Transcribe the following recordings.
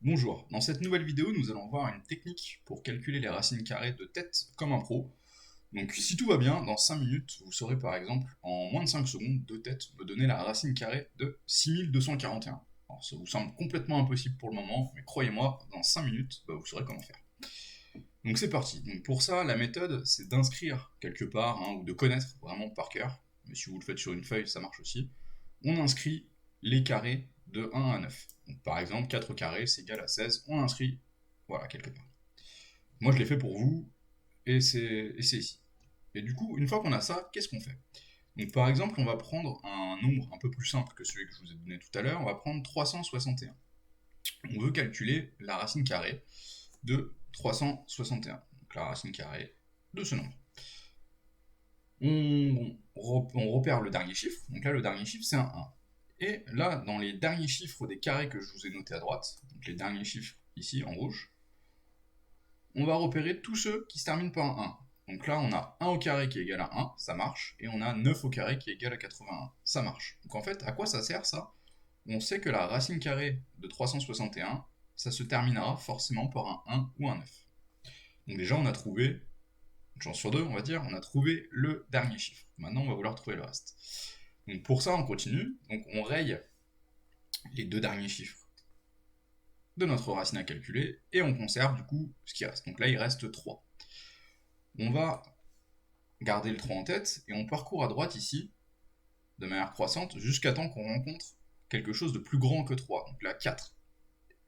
Bonjour, dans cette nouvelle vidéo, nous allons voir une technique pour calculer les racines carrées de tête comme un pro. Donc si tout va bien, dans 5 minutes, vous saurez par exemple, en moins de 5 secondes, de tête me donner la racine carrée de 6241. Alors ça vous semble complètement impossible pour le moment, mais croyez-moi, dans 5 minutes, vous saurez comment faire. Donc c'est parti. Donc pour ça, la méthode, c'est d'inscrire quelque part, ou de connaître vraiment par cœur, mais si vous le faites sur une feuille, ça marche aussi. On inscrit les carrés de 1 à 9. Donc par exemple, 4 carrés, c'est égal à 16. On inscrit, voilà, quelque part. Moi, je l'ai fait pour vous, et c'est ici. Et du coup, une fois qu'on a ça, qu'est-ce qu'on fait? Donc par exemple, on va prendre un nombre un peu plus simple que celui que je vous ai donné tout à l'heure. On va prendre 361. On veut calculer la racine carrée de 361. Donc la racine carrée de ce nombre. On repère le dernier chiffre. Donc là, le dernier chiffre, c'est un 1. Et là, dans les derniers chiffres des carrés que je vous ai notés à droite, donc les derniers chiffres ici en rouge, on va repérer tous ceux qui se terminent par un 1. Donc là, on a 1 au carré qui est égal à 1, ça marche, et on a 9 au carré qui est égal à 81, ça marche. Donc en fait, à quoi ça sert ça? On sait que la racine carrée de 361, ça se terminera forcément par un 1 ou un 9. Donc déjà, on a trouvé, une chance sur deux, on va dire, on a trouvé le dernier chiffre. Maintenant, on va vouloir trouver le reste. Donc pour ça, on continue. Donc on raye les deux derniers chiffres de notre racine à calculer et on conserve du coup ce qui reste. Donc là, il reste 3. On va garder le 3 en tête et on parcourt à droite ici de manière croissante jusqu'à temps qu'on rencontre quelque chose de plus grand que 3. Donc là, 4.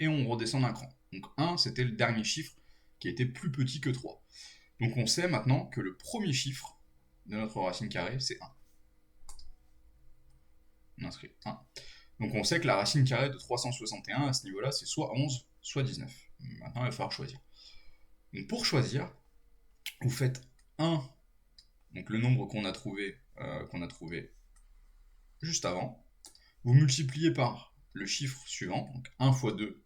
Et on redescend d'un cran. Donc 1, c'était le dernier chiffre qui était plus petit que 3. Donc on sait maintenant que le premier chiffre de notre racine carrée, c'est 1. On inscrit 1. Donc on sait que la racine carrée de 361 à ce niveau-là, c'est soit 11, soit 19. Maintenant, il va falloir choisir. Donc pour choisir, vous faites 1, donc le nombre qu'on a trouvé juste avant. Vous multipliez par le chiffre suivant, donc 1 fois 2,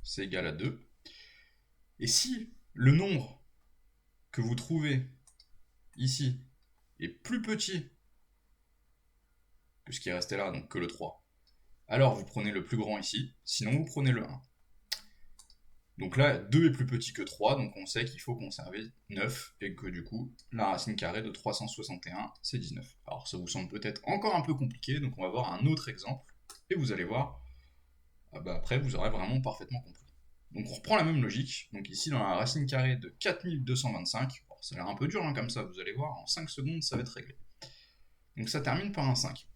c'est égal à 2. Et si le nombre que vous trouvez ici est plus petit que ce qui est resté là, donc que le 3, alors vous prenez le plus grand ici, sinon vous prenez le 1. Donc là, 2 est plus petit que 3, donc on sait qu'il faut conserver 9, et que du coup, la racine carrée de 361, c'est 19. Alors ça vous semble peut-être encore un peu compliqué, donc on va voir un autre exemple, et vous allez voir, après vous aurez vraiment parfaitement compris. Donc on reprend la même logique, donc ici dans la racine carrée de 4225, bon, ça a l'air un peu dur comme ça, vous allez voir, en 5 secondes ça va être réglé. Donc ça termine par un 5.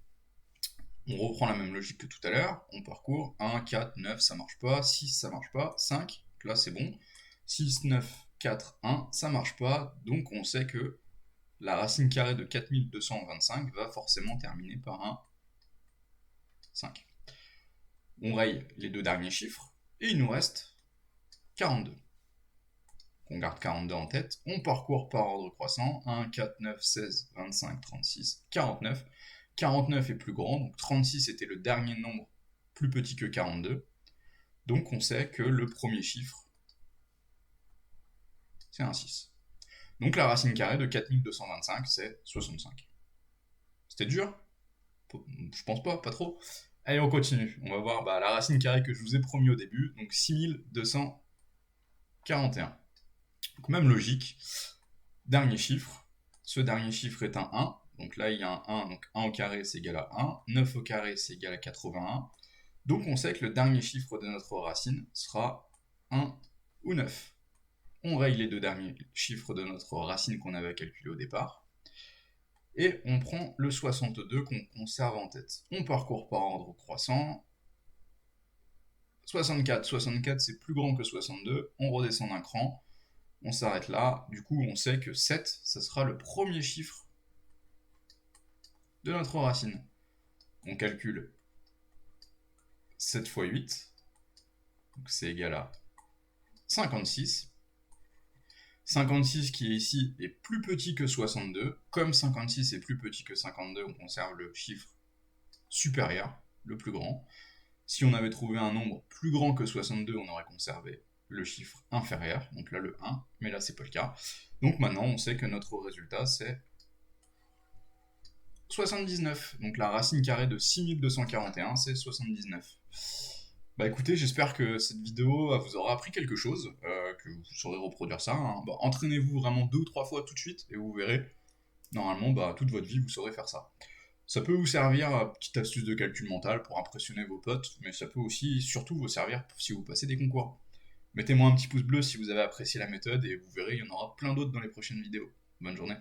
On reprend la même logique que tout à l'heure, on parcourt 1, 4, 9, ça marche pas, 6, ça marche pas, 5, là c'est bon, 6, 9, 4, 1, ça marche pas, donc on sait que la racine carrée de 4225 va forcément terminer par un 5. On raye les deux derniers chiffres, et il nous reste 42. On garde 42 en tête, on parcourt par ordre croissant, 1, 4, 9, 16, 25, 36, 49. 49 est plus grand, donc 36 était le dernier nombre plus petit que 42. Donc on sait que le premier chiffre, c'est un 6. Donc la racine carrée de 4225, c'est 65. C'était dur? Je pense pas trop. Allez, on continue. On va voir la racine carrée que je vous ai promis au début, donc 6241. Donc même logique. Dernier chiffre. Ce dernier chiffre est un 1. Donc là, il y a un 1, donc 1 au carré, c'est égal à 1. 9 au carré, c'est égal à 81. Donc on sait que le dernier chiffre de notre racine sera 1 ou 9. On raye les deux derniers chiffres de notre racine qu'on avait calculé au départ. Et on prend le 62 qu'on conserve en tête. On parcourt par ordre croissant. 64, 64 c'est plus grand que 62. On redescend d'un cran. On s'arrête là. Du coup, on sait que 7, ça sera le premier chiffre de notre racine. On calcule 7 fois 8. Donc c'est égal à 56. 56 qui est ici est plus petit que 62. Comme 56 est plus petit que 52, on conserve le chiffre supérieur, le plus grand. Si on avait trouvé un nombre plus grand que 62, on aurait conservé le chiffre inférieur, donc là le 1, mais là c'est pas le cas. Donc maintenant on sait que notre résultat c'est 79. Donc la racine carrée de 6241 c'est 79. Bah écoutez, j'espère que cette vidéo vous aura appris quelque chose, que vous saurez reproduire ça, hein. Bah, entraînez-vous vraiment 2 ou 3 fois tout de suite et vous verrez, normalement, bah, toute votre vie, vous saurez faire ça. Ça peut vous servir, petite astuce de calcul mental pour impressionner vos potes, mais ça peut aussi surtout vous servir si vous passez des concours. Mettez-moi un petit pouce bleu si vous avez apprécié la méthode et vous verrez, il y en aura plein d'autres dans les prochaines vidéos. Bonne journée.